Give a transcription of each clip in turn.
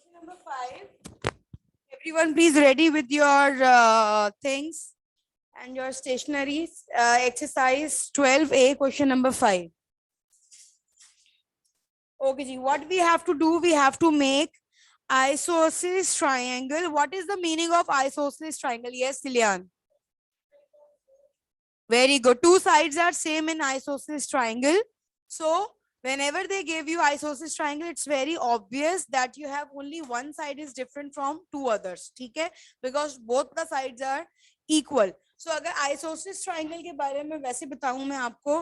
Question number 5. Everyone, please ready with your things and your stationaries. Exercise 12A, question number 5. Okay, ji, what we have to do? We have to make isosceles triangle. What is the meaning of isosceles triangle? Yes, Lilian. Very good. Two sides are same in isosceles triangle. So whenever they give you isosceles triangle, it's very obvious that you have only one side is different from two others. ठीक है? Because both the sides are equal. So अगर isosceles triangle के बारे में वैसे बताऊं मैं आपको,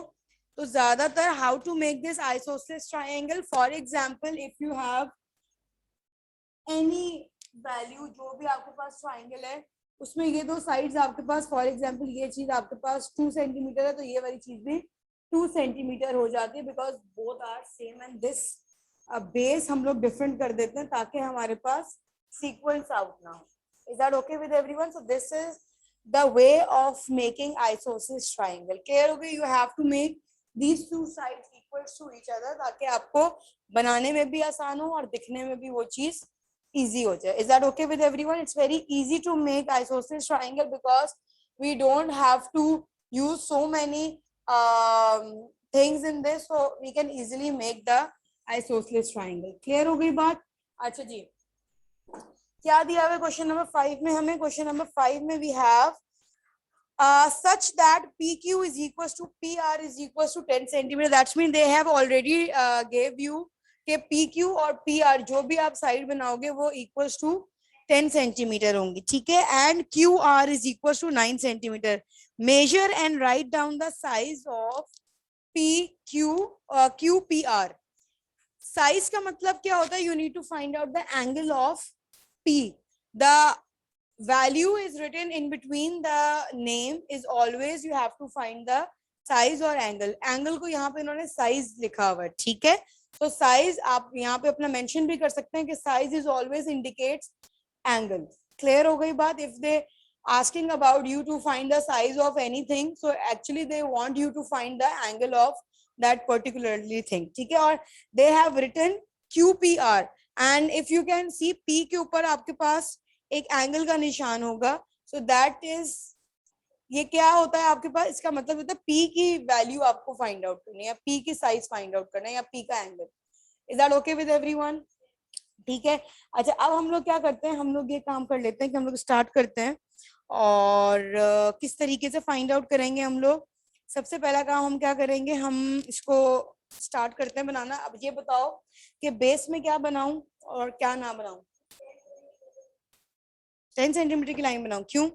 तो ज्यादातर how to make this isosceles triangle. For example, if you have any value, जो भी आपके पास triangle है, उसमें ये दो साइड्स आपके पास, फॉर एग्जांपल ये चीज आपके पास 2 सेंटीमीटर है, तो ये वाली चीज भी 2 सेंटीमीटर हो जाती है, because both are same and this base हम लोग डिफरेंट कर देते हैं ताकि हमारे पास सीक्वेंस आउट ना हो. Is that okay with everyone? So this is the way of making isosceles triangle. Clear हो गई? You have to make these two sides equal to each other ताकि आपको बनाने में भी आसान हो और दिखने में भी वो चीज easy ho jaye. Is that okay with everyone? It's very easy to make isosceles triangle because we don't have to use so many things in this, so we can easily make the isosceles triangle. Clear हो गई बात? अच्छा जी, क्या दिया हुआ question number 5 में हमें? Question number 5 में we have such that PQ is equals to PR is equals to 10 centimeter. That means they have already gave you कि PQ और PR जो भी आप साइड बनाओगे वो इक्वल्स टू 10 सेंटीमीटर होंगी. ठीक है? And QR is equals to 9 centimetre. Measure and write down the size of QPR. Size का मतलब क्या होता है? You need to find out the angle of P. The value is written in between the name is always you have to find the size or angle. Angle को यहाँ पे इन्होंने size लिखा हुआ है. ठीक है? तो साइज आप यहाँ पे अपना मेंशन भी कर सकते हैं कि size is always indicates angle. Clear हो गई बात? If they asking about you to find the size of anything, so actually they want you to find the angle of that particularly thing. ठीक है? और they have written QPR and if you can see P के ऊपर आपके पास एक angle का निशान होगा. सो दैट इज, ये क्या होता है आपके पास? इसका मतलब होता है P की वैल्यू आपको फाइंड आउट करनी है या P की साइज फाइंड आउट करना है या P का angle. Is that okay with everyone? ठीक है. अच्छा, अब हम लोग क्या करते हैं? हम लोग ये काम कर लेते हैं कि हम लोग स्टार्ट करते हैं और किस तरीके से फाइंड आउट करेंगे हम लोग. सबसे पहला काम हम क्या करेंगे? हम इसको स्टार्ट करते हैं बनाना. अब ये बताओ कि बेस में क्या बनाऊं और क्या ना बनाऊं. 10 सेंटीमीटर की लाइन बनाऊं. क्यों?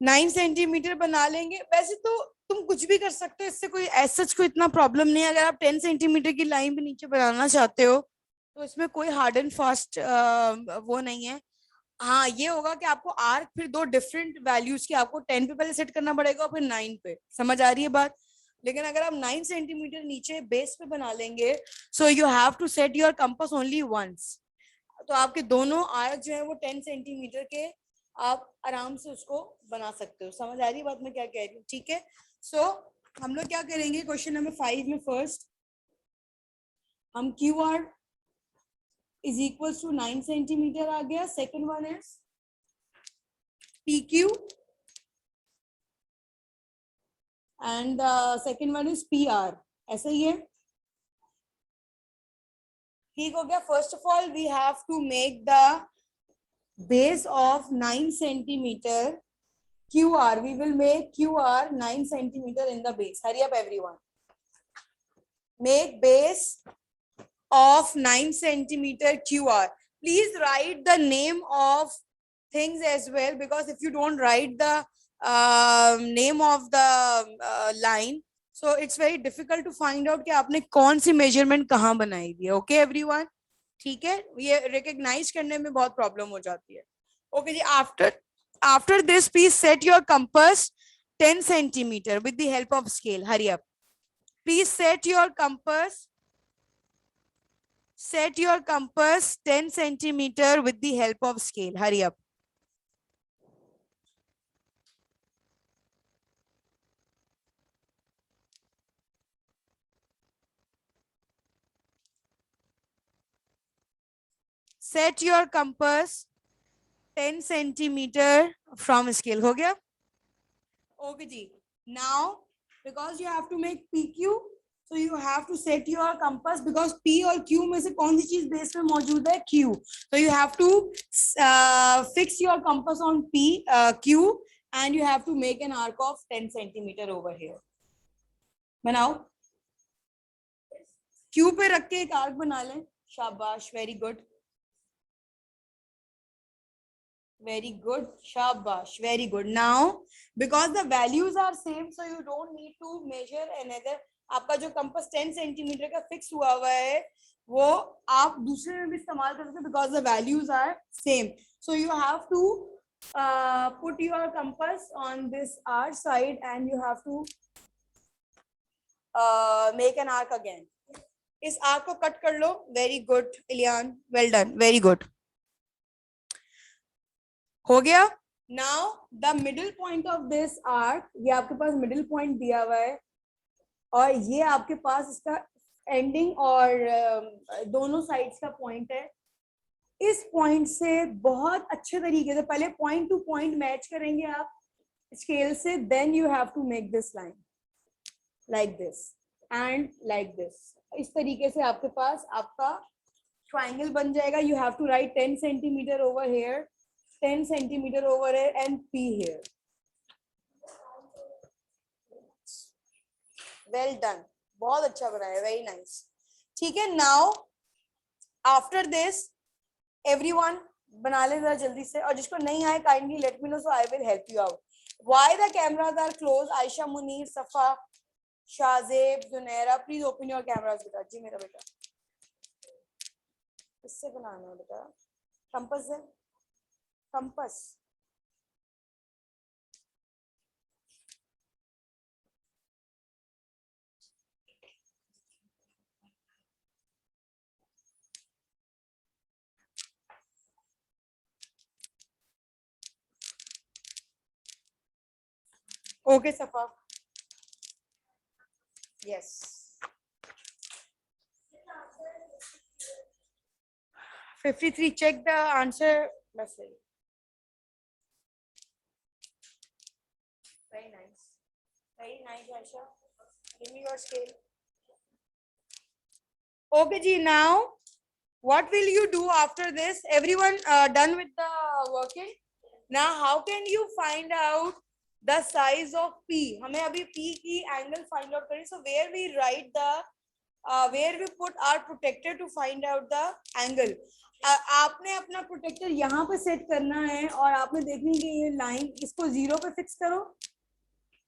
9 सेंटीमीटर बना लेंगे. वैसे तो तुम कुछ भी कर सकते हो, इससे कोई ऐसा कोई इतना प्रॉब्लम नहीं है. अगर आप 10 सेंटीमीटर की लाइन भी नीचे बनाना चाहते हो तो इसमें कोई हार्ड एंड फास्ट वो नहीं है. हाँ, ये होगा कि आपको आर्क फिर दो डिफरेंट वैल्यूज की आपको 10 पे पहले सेट करना पड़ेगा और फिर 9 पे. समझ आ रही है बात? लेकिन अगर आप 9 सेंटीमीटर नीचे बेस पे बना लेंगे, so you have to set your compass only once. तो आपके दोनों आर्क जो है वो 10 सेंटीमीटर के आप आराम से उसको बना सकते हो. समझ आ रही है बात मैं क्या कह रही हूँ? ठीक है. सो हम लोग क्या करेंगे क्वेश्चन नंबर 5 में? फर्स्ट हम QR is equals to 9 centimetre आ गया. Second one is PQ and second one is PR. ऐसा ही है. ठीक हो गया. First of all we have to make the base of 9 centimeter QR. We will make QR 9 centimeter in the base. Hurry up everyone. Make base of 9 centimeter QR. Please write the name of things as well, because if you don't write the name of the line, so it's very difficult to find out कि आपने कौन सी measurement कहाँ बनाई हुई है. Okay everyone? ठीक है? ये recognize करने में बहुत प्रॉब्लम हो जाती है. Okay ji. After this, please set your compass 10 centimeter with the help of scale. Hurry up. Please set your compass 10 centimeter with the help of scale. Hurry up. set your compass 10 centimeter from scale. हो गया? Okay ji. Now because you have to make PQ, so you have to set your compass because P और Q में से कौन सी चीज base में मौजूद है? Q. So you have to fix your compass on Q and you have to make an arc of 10 centimeter over here. बनाओ. Q पे रख के एक arc बना लें. शाबाश, very good. Very good, shabash, very good. Now because the values are same, so you don't need to measure another. आपका जो compass 10 centimeter का fix हुआ है वो आप दूसरे में भी इस्तेमाल कर सकते हैं because the values are same. So you have to put your compass on this arc side and you have to make an arc again. इस arc को cut कर लो. Very good, Ilian. Well done. Very good. हो गया. Now the middle point of this arc, ये आपके पास middle point दिया हुआ है और ये आपके पास इसका ending और दोनों sides का point है. इस point से बहुत अच्छे तरीके से पहले point to point match करेंगे आप scale से, then you have to make this line like this and like this. इस तरीके से आपके पास आपका triangle बन जाएगा. You have to write 10 centimeter over here, 10 centimeter over here and P here. Well done. बहुत अच्छा बनाया. Very nice. ठीक है. Now after this everyone बना ले जरा जल्दी से और जिसको नहीं आए kindly let me know so I will help you out. Why the cameras are closed? Aisha, Munir, Safa, Shazeb, Zunaira, please open your cameras बेटा. जी मेरा बेटा. किससे बनाना है बेटा? Compass है. Compass. Okay, Safa. Yes. 53. Check the answer message. Very nice. Very nice, Aisha. Give me your scale. Okay, ji. Now, what will you do after this? Everyone done with the working? Now, how can you find out the size of P? हमें अभी P की angle find out करें. So, where we write the, where we put our protector to find out the angle. आपने अपना protector यहाँ पे set करना है और आपने देखनी कि ये लाइन इसको 0 पे फिक्स करो.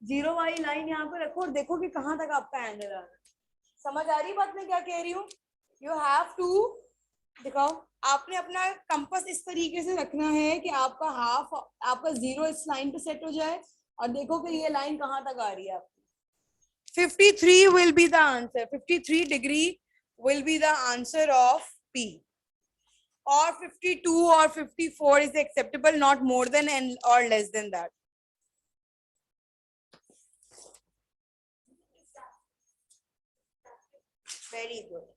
0 वाली लाइन यहाँ पे रखो और देखो कि कहाँ तक आपका एंगल आ रहा है. समझ आ रही बात मैं क्या कह रही हूँ? यू हैव टू दिखाओ. आपने अपना कंपास इस तरीके से रखना है कि आपका हाफ आपका 0 इस लाइन पे सेट हो जाए और देखो कि ये लाइन कहाँ तक आ रही है आपकी. 53 will be the answer. 53 degree will be the answer of P. Or 52 or 54 is acceptable, not more than and or less than that. Very good.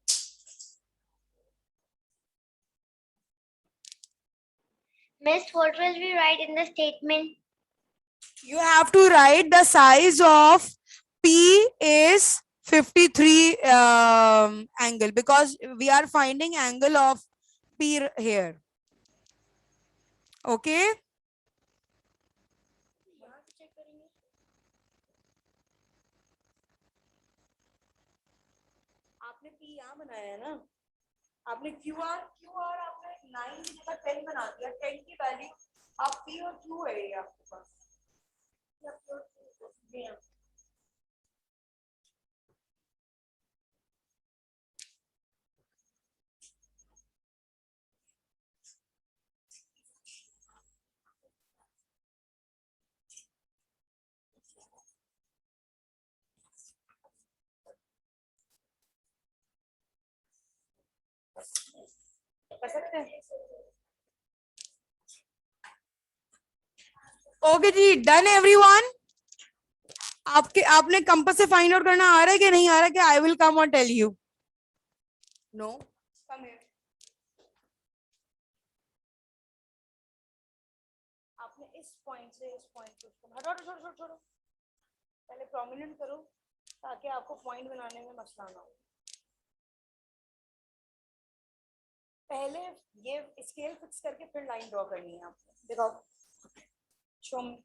Miss, what will we write in the statement? You have to write the size of P is 53 angle because we are finding angle of P here. Okay. आपने P यहाँ बनाया है ना. आपने QR आपने 9 की जगह 10 बना दिया. 10 की वैल्यू आप P और Q है ये आपके पास. कर सकते हैं. ओके जी, डन एवरीवन. आपने कंपास से फाइंड आउट करना आ रहा है कि नहीं आ रहा है कि आई विल कम और tell you. No, come here. आपने इस पॉइंट से इस पॉइंट को हटो हटो छोड़ो छोड़ो छोड़ो, पहले प्रोमिनेंट करो ताकि आपको पॉइंट बनाने में मसला ना हो। पहले ये स्केल फिक्स करके फिर लाइन ड्रॉ करनी है आपको। देखो शो मी।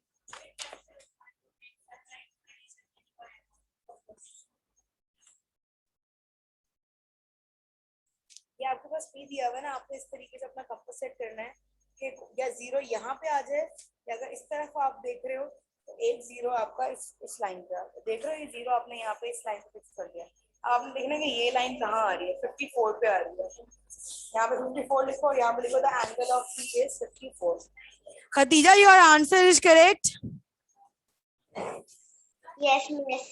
ये आपके पास पी दिया हुआ है ना, आपको इस तरीके से अपना कंपास सेट करना है कि या जीरो यहाँ पे आ जाए, या अगर इस तरफ आप देख रहे हो तो एक जीरो आपका इस लाइन पे आ जाए। देख रहे हो ये जीरो आपने यहाँ पे इस लाइन पे फिक्स कर दिया। आपने देखना कि ये लाइन कहाँ आ रही है, 54 पे आ रही है। यहाँ पे 54 लिखो, यहाँ पे लिखो the angle of P is 54। Khatija, your answer is correct. Yes, miss.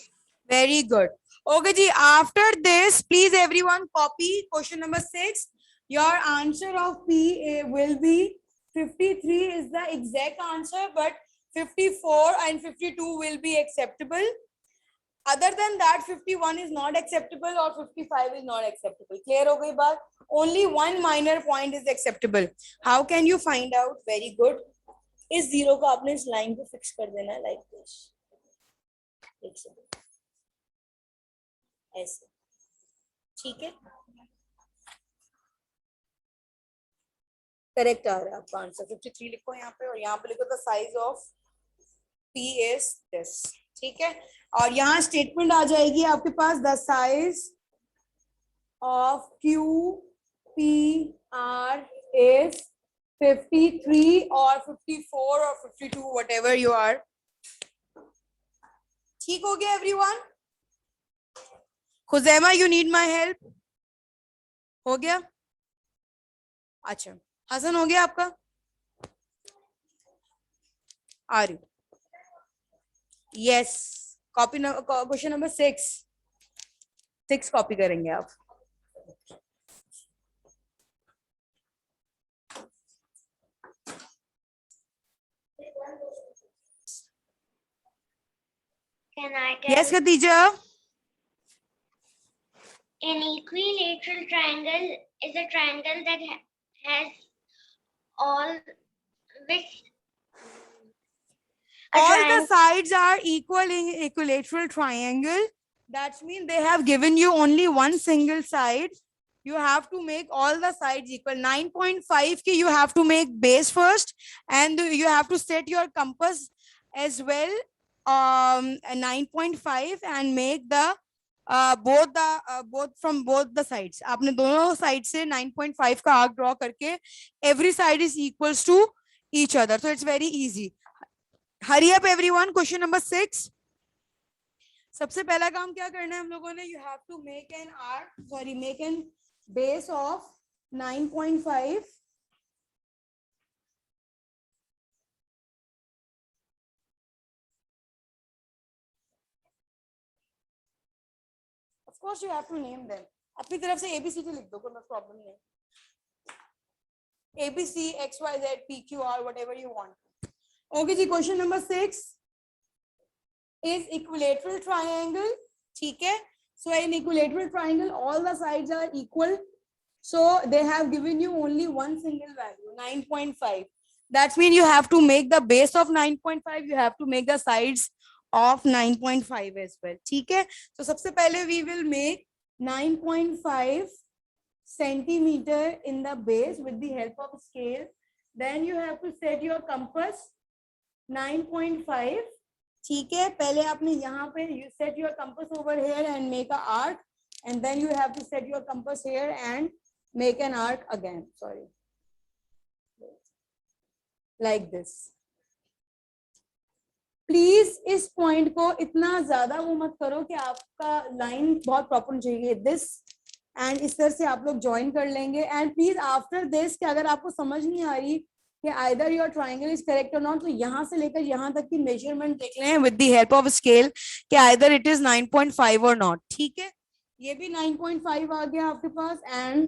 Very good. Okay ji, after this please everyone copy question number 6. Your answer of P will be 53 is the exact answer, but 54 and 52 will be acceptable. Other than that 51 is not acceptable or 55 is not acceptable. Clear ho gayi baat? Only one minor point is acceptable. How can you find out? Very good. इस zero को आपने इस line पे fix कर देना है, like this. एक second, ऐसे, ठीक है, करेक्ट आ रहा है आपका आंसर। 53 लिखो यहाँ पे, और यहाँ पे लिखो the size of P is this, ठीक है। और यहाँ स्टेटमेंट आ जाएगी आपके पास, the size of Q P R is 53 और 54 और 52, whatever you are. ठीक हो गया everyone? Khuzaima, you need my help? हो गया? अच्छा, हसन हो गया आपका? आ रही? Yes, copy question number 6 copy करेंगे आप। Can I tell? Yes Khatija. An equilateral triangle is a triangle that has all which All the sides are equal in equilateral triangle. That means they have given you only one single side. You have to make all the sides equal. 9.5 ki you have to make base first, and you have to set your compass as well 9.5 and make the both from both the sides. आपने दोनों side से 9.5 का arc draw करके every side is equals to each other. So it's very easy. Hurry up everyone. Question number 6. सबसे पहला काम क्या करना है हम लोगों ने? You have to make an arc, sorry, make an base of 9.5. Of course you have to name them. अपनी तरफ से ABCD लिख दो, कोई प्रॉब्लम नहीं। ABC, XYZ, PQR, whatever you want. Okay ji, question number 6 is equilateral triangle. ठीक है? So in equilateral triangle, all the sides are equal. So they have given you only one single value, 9.5. That means you have to make the base of 9.5. You have to make the sides of 9.5 as well. ठीक है? So सबसे पहले we will make 9.5 centimeter in the base with the help of scale. Then you have to set your compass 9.5. ठीक है, पहले आपने यहाँ पे you set your compass over here and make a arc, and then you have to set your compass here and make an arc again. Sorry, like this. Please इस point को इतना ज्यादा वो मत करो कि आपका लाइन बहुत प्रॉपर चाहिए, दिस एंड इस तरह से आप लोग ज्वाइन कर लेंगे। एंड प्लीज आफ्टर दिस कि अगर आपको समझ नहीं आ रही कि either your triangle is correct और नॉट, तो यहाँ से लेकर यहाँ तक की मेजरमेंट देख लें with the help of scale कि आइदर इट इज 9.5 और नॉट। ठीक है, ये भी 9.5 आ गया आपके पास and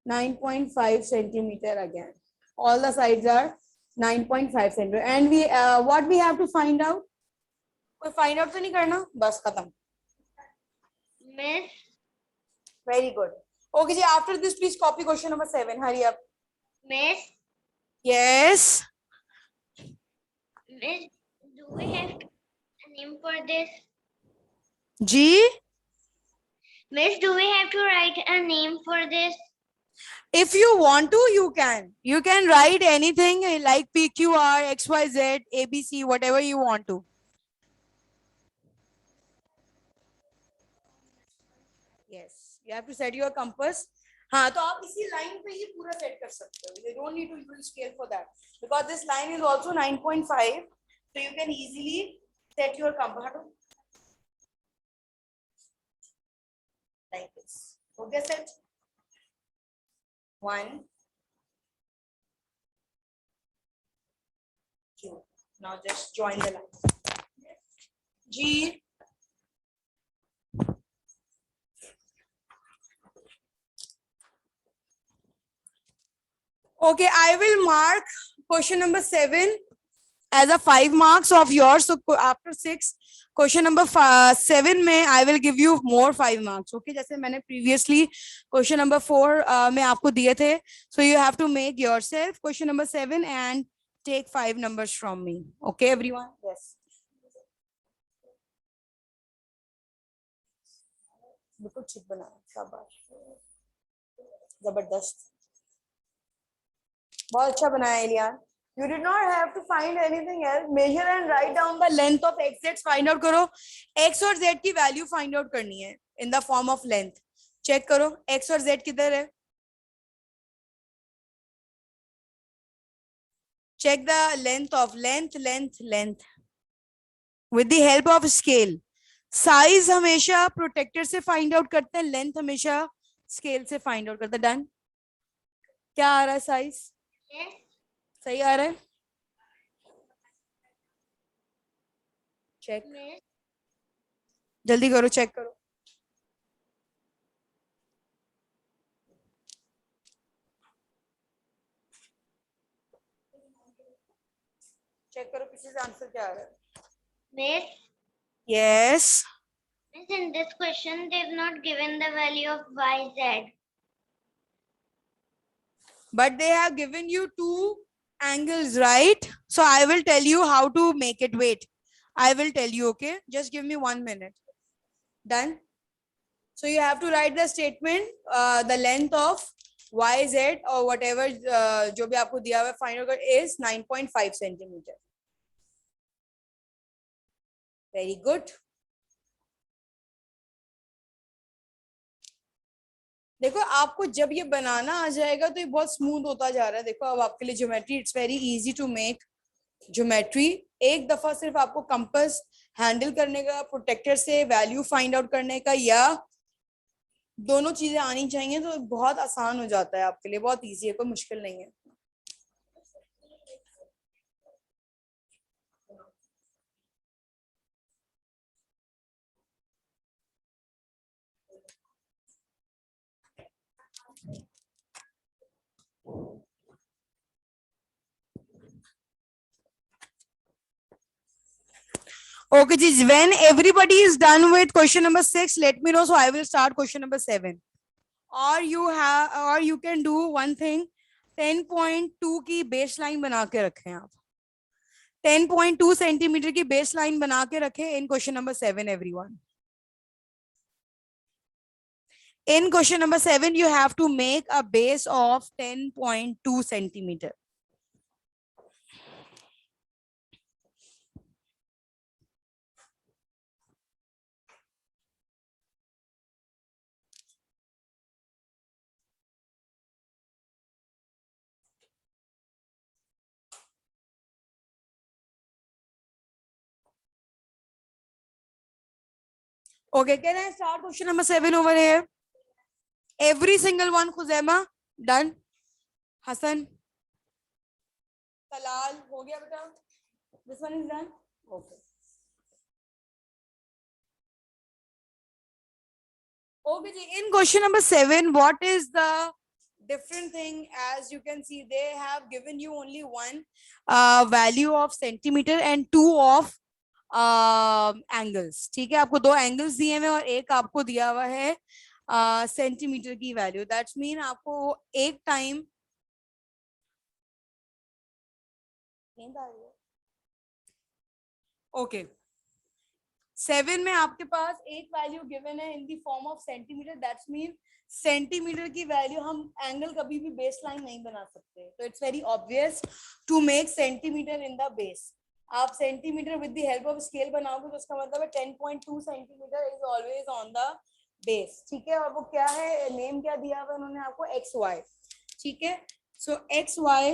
9.5 centimeter again, all the sides are 9.5 centimeter. And we what we have to find out? कोई find out तो नहीं करना, बस खत्म। Miss. Very good. Okay ji, after this please copy question number 7. Hurry up. Miss. Yes. Miss, do we have a name for this? Ji, Miss, do we have to write a name for this? if you want to, you can write anything like PQR, XYZ, ABC, whatever you want to. Yes, you have to set your compass. हाँ, तो आप इसी line पे ही पूरा set कर सकते हो. You don't need to use scale for that because this line is also 9.5, so you can easily set your compass. Like this. Okay, set. 1, 2. Now just join the line. G. Okay, I will mark question number 7 as a 5 marks of yours. So after 6, question number 7 में I will give you more 5 marks. Okay, जैसे मैंने previously question number 4 में आपको दिए थे. So you have to make yourself question number 7 and take 5 numbers from me. Okay, everyone? Yes. बिल्कुल ठीक बना, शाबाश, जबरदस्त, बहुत अच्छा बनाया Allianz. You did not have to find anything else. Measure and write down the length of x, z. Find out करो. X और z की value find out करनी है in the form of length. Check करो x और z किधर है. Check the length of length with the help of scale. Size हमेशा protector से find out करते हैं, length हमेशा scale से find out करते हैं. Done. क्या आ रहा है size? Yes. सही आ रहा है. चेक, Miss, जल्दी करो, चेक करो. चेक करो किसी से आंसर क्या आ रहा है. Miss, Yes. Miss, in this question, they've not given the value of y, z. But they have given you 2 angles, right? So I will tell you how to make it. Wait, I will tell you. Okay, just give me 1 minute. Done. So you have to write the statement, the length of y, z or whatever जो भी आपको दिया हुआ है find out is 9.5 centimeter. Very good. देखो आपको जब ये बनाना आ जाएगा तो ये बहुत स्मूथ होता जा रहा है. देखो अब आपके लिए geometry, it's very easy to make geometry. एक दफा सिर्फ आपको कंपास हैंडल करने का, प्रोटेक्टर से वैल्यू फाइंड आउट करने का, या दोनों चीजें आनी चाहिए तो बहुत आसान हो जाता है आपके लिए. बहुत इजी है, कोई मुश्किल नहीं है. Okay, ji, when everybody is done with question number 6, let me know. So I will start question number 7. Or you can do one thing. 10.2 की baseline बना के रखें आप. 10.2 सेंटीमीटर की baseline बना के रखें in question number 7, everyone. In question number 7, you have to make a base of 10.2 centimeter. Okay, can I start question number 7 over here? Every single one, Khuzaima, done. Hassan, Talal, हो गया बेटा? This one is done. Okay. Okay, ji, in question number 7, what is the different thing? As you can see, they have given you only one value of centimeter and 2 of angles. ठीक है, आपको 2 angles दिए हुए और एक आपको दिया हुआ है सेंटीमीटर की वैल्यू. दैट्स मीन आपको एक टाइम ओके 7 में आपके पास एक वैल्यू गिवन है in the form of centimeter, that's mean centimeter की वैल्यू, हम एंगल कभी भी बेस लाइन नहीं बना सकते, तो it's very obvious to make centimeter in the base. आप centimeter with the help of scale बनाओगे तो उसका मतलब है 10.2 centimeter is always on the base, ठीक है। और वो क्या है, नेम क्या दिया हुआ उन्होंने आपको, एक्स वाई, ठीक है। So X Y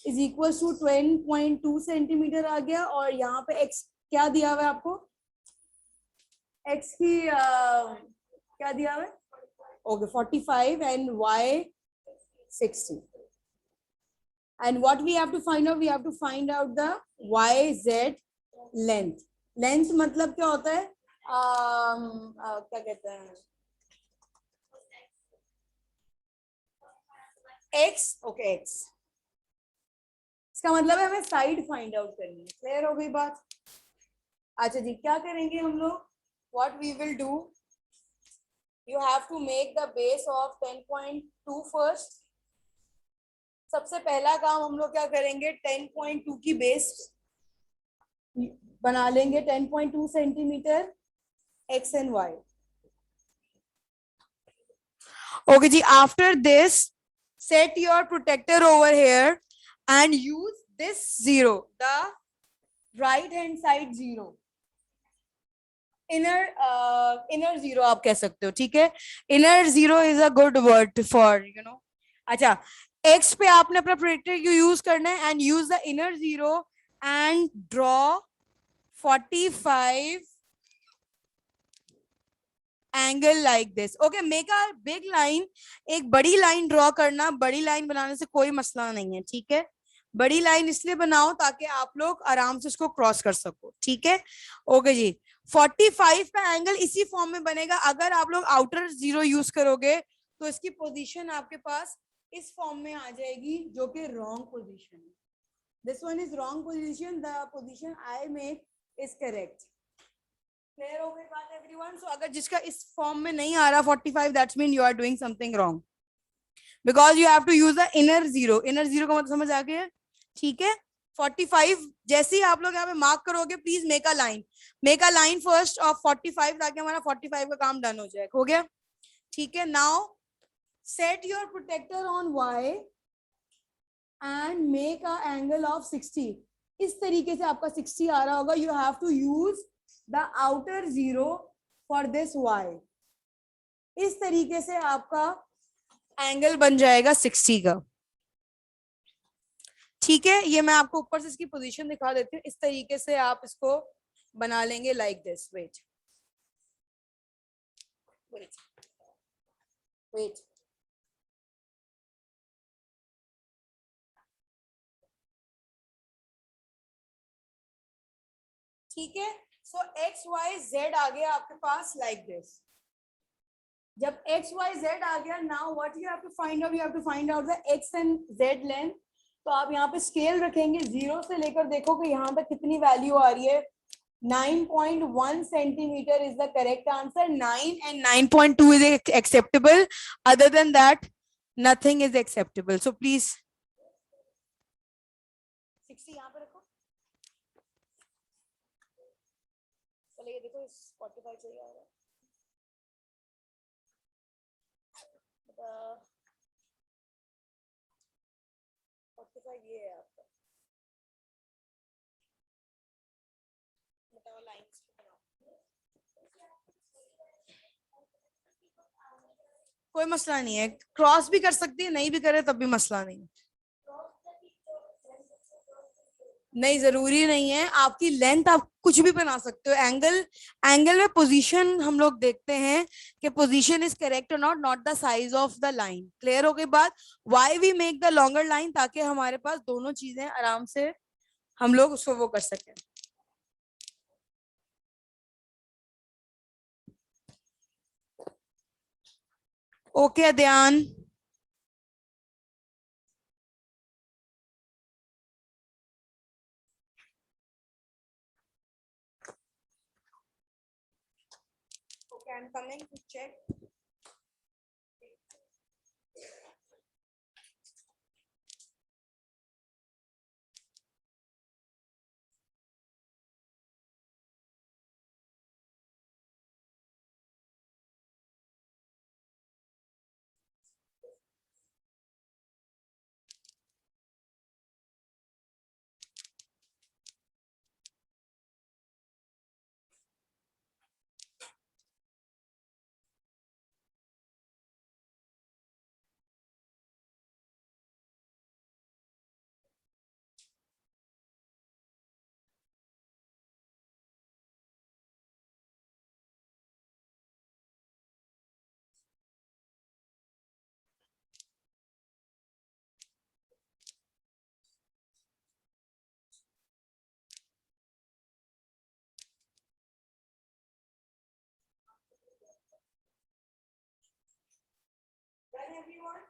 is equal to 10.2 centimeter आ गया, और यहाँ पे एक्स क्या दिया हुआ है आपको, एक्स की क्या दिया हुआ है, okay 45 and Y 60, and what we have to find out, we have to find out the YZ length। Length मतलब क्या होता है, क्या कहते हैं, x, ओके x, इसका मतलब है हमें साइड फाइंड आउट करनी है। क्लियर हो गई बात। अच्छा जी, क्या करेंगे हम लोग, what we will do, you have to make the base of 10.2 first। सबसे पहला काम हम लोग क्या करेंगे, 10.2 की बेस बना लेंगे, 10.2 centimetre X and Y. Okay जी, after this set your protector over here and use this 0, the right hand side 0, inner 0 आप कह सकते हो, ठीक है। inner 0 is a good word for you know। अच्छा, x पे आपने अपना प्रोटेक्टर क्यों यूज करना है, and use the inner 0 and draw 45 angle like this. Okay, make a big line, एक बड़ी लाइन ड्रॉ करना, बड़ी लाइन बनाने से कोई मसला नहीं है, ठीक है। बड़ी लाइन इसलिए बनाओ ताकि आप लोग आराम से उसको क्रॉस कर सको, ठीक है। ओके जी, 45 का एंगल इसी फॉर्म में बनेगा। अगर आप लोग आउटर 0 यूज करोगे तो इसकी पोजीशन आपके पास इस फॉर्म में आ जाएगी, जो कि रॉन्ग पोजीशन है। This one is wrong position, the position I make is correct. Clear हो गई बात एवरीवन। सो अगर जिसका इस फॉर्म में नहीं आ रहा 45, that's mean you are doing something wrong, because you have to use the inner 0। Inner 0 का मतलब समझ आ गया, ठीक है। 45 जैसे ही आप लोग यहाँ पे मार्क करोगे, please make a line first of 45, ताकि हमारा 45 का काम डन हो जाए। हो गया, ठीक है। Now set your protector on y and make a angle of 60। इस तरीके से आपका 60 आ रहा होगा, you have to use the outer 0 for this y। इस तरीके से आपका एंगल बन जाएगा 60 का, ठीक है। ये मैं आपको ऊपर से इसकी पोजीशन दिखा देती हूँ, इस तरीके से आप इसको बना लेंगे like this. Wait wait wait, ठीक है। सो एक्स वाई जेड आ गया आपके पास लाइक दिस। जब एक्स वाई जेड आ गया, now what you have to find out, you have to find out the X and Z length. तो आप यहाँ पे स्केल रखेंगे, 0 से लेकर देखो कि यहाँ तक कितनी वैल्यू आ रही है। 9.1 centimetre is the correct answer। 9 and 9.2 is acceptable. Other than that, nothing is acceptable. So please 60 यहाँ पे रखो। चलिए ये देखो, इस 45 चाहिए आ रहा है। 45 ये है आपका। बताओ लाइंस बनाओ। कोई मसला नहीं है, क्रॉस भी कर सकती है, नहीं भी करे तब भी मसला नहीं है। नहीं, जरूरी नहीं है, आपकी लेंथ आप कुछ भी बना सकते हो। एंगल में पोजीशन हम लोग देखते हैं कि पोजीशन इज करेक्ट और not, not the size of the line. Clear हो गई बात। Why we make the longer line, ताकि हमारे पास दोनों चीजें आराम से हम लोग उसको वो कर सकें। ओके ध्यान, okay, I'm coming to check। everyone?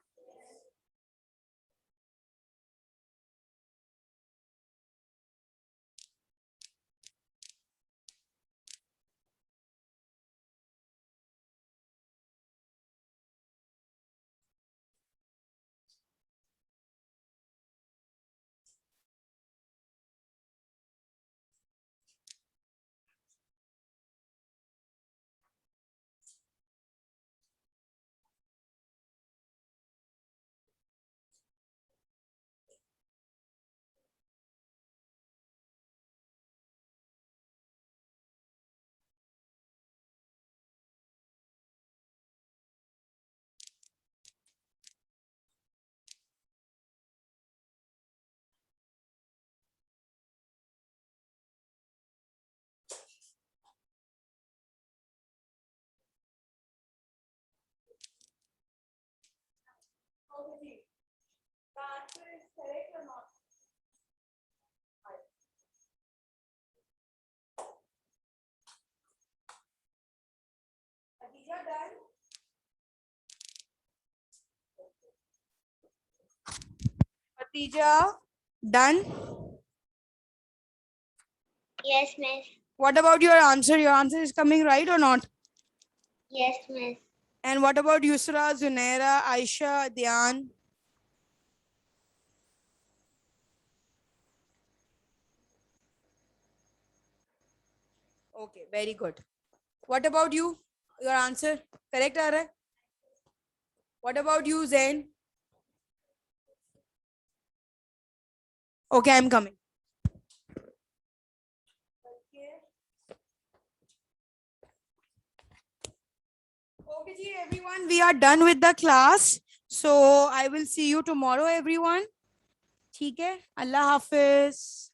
Okay, the answer is correct or not? Khadija, done? Khadija, done? Yes, miss. What about your answer? Your answer is coming right or not? Yes, miss. And what about Yusra, Zunaira, Aisha, Dhyan? Okay, very good. What about you? Your answer correct, Ara? What about you, Zain? Okay, I'm coming. Okay, ji, everyone, we are done with the class. So I will see you tomorrow, everyone. ठीक है? Allah Hafiz.